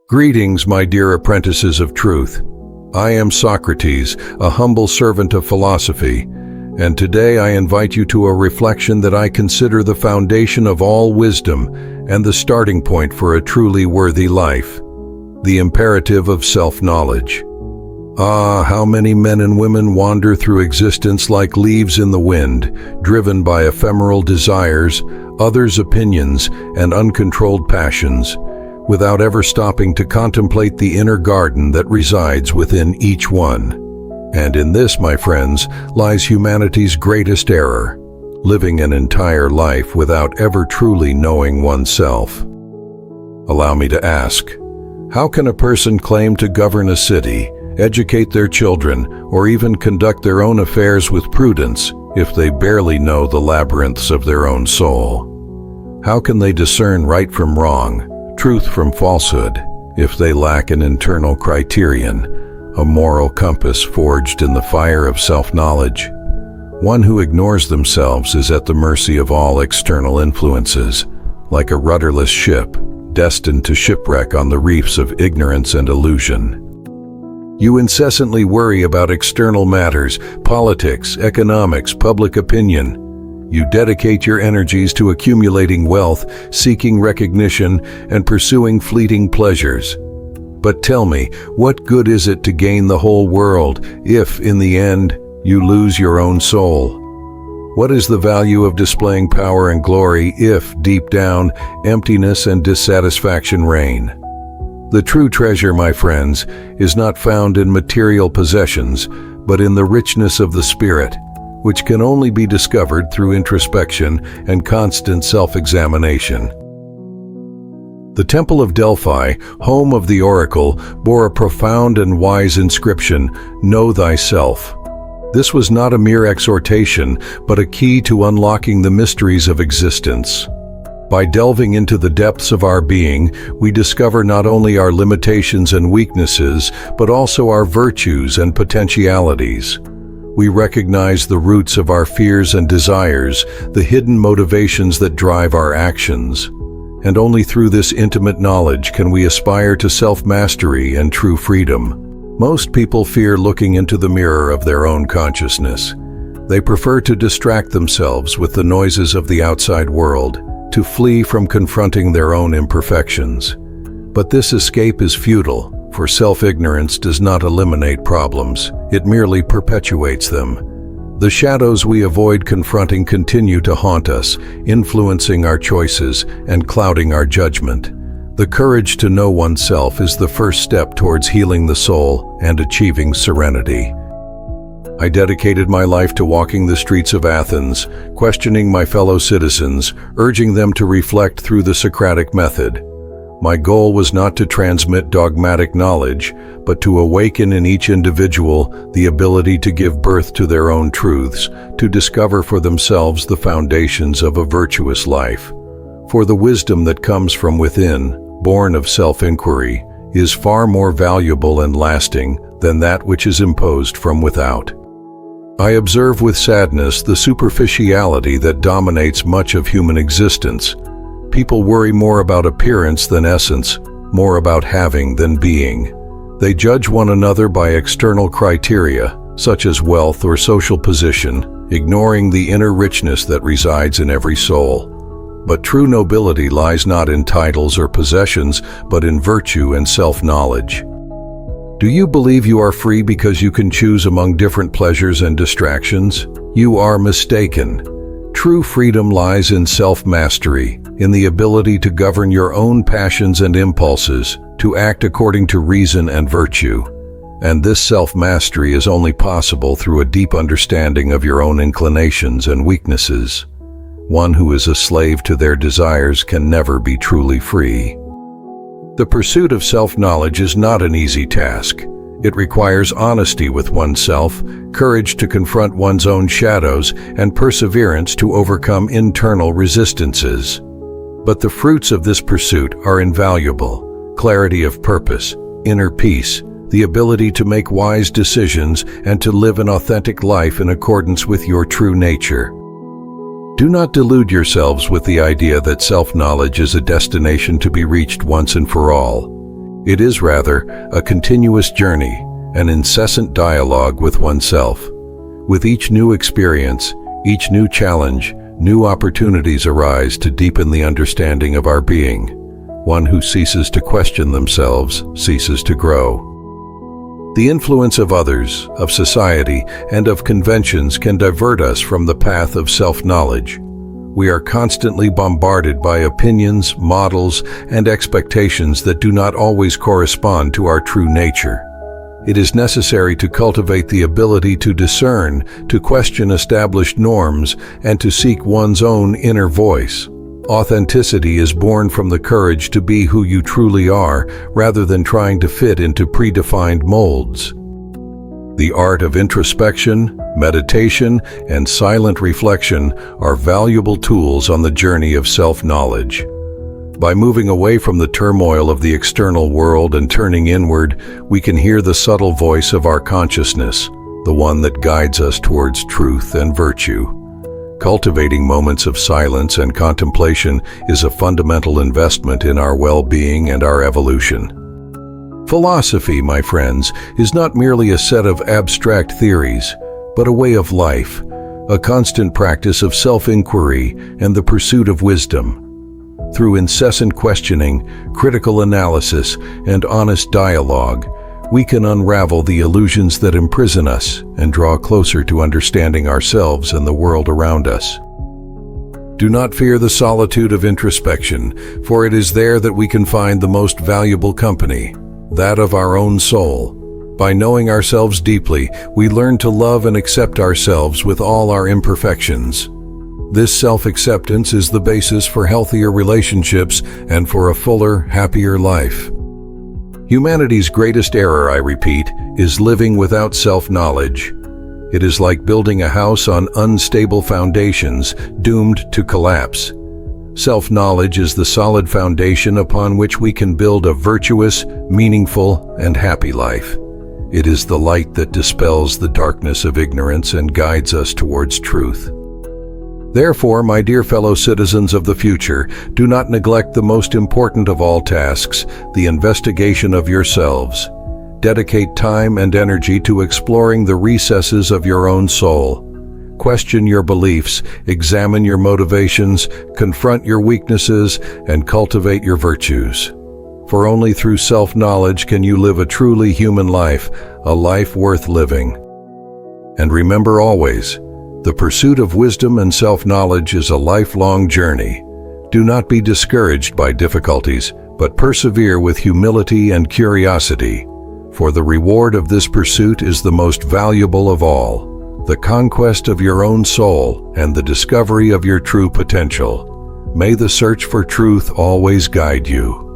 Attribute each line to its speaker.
Speaker 1: Greetings, my dear apprentices of truth. I am Socrates, a humble servant of philosophy, and today I invite you to a reflection that I consider the foundation of all wisdom and the starting point for a truly worthy life: the imperative of self-knowledge. Ah, how many men and women wander through existence like leaves in the wind, driven by ephemeral desires, others' opinions, and uncontrolled passions, without ever stopping to contemplate the inner garden that resides within each one. And in this, my friends, lies humanity's greatest error: living an entire life without ever truly knowing oneself. Allow me to ask, how can a person claim to govern a city, educate their children, or even conduct their own affairs with prudence if they barely know the labyrinths of their own soul? How can they discern right from wrong, truth from falsehood, if they lack an internal criterion, a moral compass forged in the fire of self-knowledge? One who ignores themselves is at the mercy of all external influences, like a rudderless ship, destined to shipwreck on the reefs of ignorance and illusion. You incessantly worry about external matters, politics, economics, public opinion. You dedicate your energies to accumulating wealth, seeking recognition, and pursuing fleeting pleasures. But tell me, what good is it to gain the whole world if, in the end, you lose your own soul? What is the value of displaying power and glory if, deep down, emptiness and dissatisfaction reign? The true treasure, my friends, is not found in material possessions, but in the richness of the spirit, which can only be discovered through introspection and constant self-examination. The Temple of Delphi, home of the oracle, bore a profound and wise inscription: "Know thyself." This was not a mere exhortation, but a key to unlocking the mysteries of existence. By delving into the depths of our being, we discover not only our limitations and weaknesses, but also our virtues and potentialities. We recognize the roots of our fears and desires, the hidden motivations that drive our actions. And only through this intimate knowledge can we aspire to self-mastery and true freedom. Most people fear looking into the mirror of their own consciousness. They prefer to distract themselves with the noises of the outside world, to flee from confronting their own imperfections. But this escape is futile, for self-ignorance does not eliminate problems, it merely perpetuates them. The shadows we avoid confronting continue to haunt us, influencing our choices and clouding our judgment. The courage to know oneself is the first step towards healing the soul and achieving serenity. I dedicated my life to walking the streets of Athens, questioning my fellow citizens, urging them to reflect through the Socratic method. My goal was not to transmit dogmatic knowledge, but to awaken in each individual the ability to give birth to their own truths, to discover for themselves the foundations of a virtuous life. For the wisdom that comes from within, born of self-inquiry, is far more valuable and lasting than that which is imposed from without. I observe with sadness the superficiality that dominates much of human existence. People worry more about appearance than essence, more about having than being. They judge one another by external criteria, such as wealth or social position, ignoring the inner richness that resides in every soul. But true nobility lies not in titles or possessions, but in virtue and self-knowledge. Do you believe you are free because you can choose among different pleasures and distractions? You are mistaken. True freedom lies in self-mastery, in the ability to govern your own passions and impulses, to act according to reason and virtue. And this self-mastery is only possible through a deep understanding of your own inclinations and weaknesses. One who is a slave to their desires can never be truly free. The pursuit of self-knowledge is not an easy task. It requires honesty with oneself, courage to confront one's own shadows, and perseverance to overcome internal resistances. But the fruits of this pursuit are invaluable: clarity of purpose, inner peace, the ability to make wise decisions, and to live an authentic life in accordance with your true nature. Do not delude yourselves with the idea that self-knowledge is a destination to be reached once and for all. It is rather a continuous journey, an incessant dialogue with oneself. With each new experience, each new challenge, new opportunities arise to deepen the understanding of our being. One who ceases to question themselves ceases to grow. The influence of others, of society, and of conventions can divert us from the path of self-knowledge. We are constantly bombarded by opinions, models, and expectations that do not always correspond to our true nature. It is necessary to cultivate the ability to discern, to question established norms, and to seek one's own inner voice. Authenticity is born from the courage to be who you truly are, rather than trying to fit into predefined molds. The art of introspection, meditation, and silent reflection are valuable tools on the journey of self-knowledge. By moving away from the turmoil of the external world and turning inward, we can hear the subtle voice of our consciousness, the one that guides us towards truth and virtue. Cultivating moments of silence and contemplation is a fundamental investment in our well-being and our evolution. Philosophy, my friends, is not merely a set of abstract theories, but a way of life, a constant practice of self-inquiry and the pursuit of wisdom. Through incessant questioning, critical analysis, and honest dialogue, we can unravel the illusions that imprison us and draw closer to understanding ourselves and the world around us. Do not fear the solitude of introspection, for it is there that we can find the most valuable company, that of our own soul. By knowing ourselves deeply, we learn to love and accept ourselves with all our imperfections. This self-acceptance is the basis for healthier relationships and for a fuller, happier life. Humanity's greatest error, I repeat, is living without self-knowledge. It is like building a house on unstable foundations, doomed to collapse. Self-knowledge is the solid foundation upon which we can build a virtuous, meaningful, and happy life. It is the light that dispels the darkness of ignorance and guides us towards truth. Therefore, my dear fellow citizens of the future, do not neglect the most important of all tasks, the investigation of yourselves. Dedicate time and energy to exploring the recesses of your own soul. Question your beliefs, examine your motivations, confront your weaknesses, and cultivate your virtues. For only through self-knowledge can you live a truly human life, a life worth living. And remember always, the pursuit of wisdom and self-knowledge is a lifelong journey. Do not be discouraged by difficulties, but persevere with humility and curiosity, for the reward of this pursuit is the most valuable of all, the conquest of your own soul and the discovery of your true potential. May the search for truth always guide you.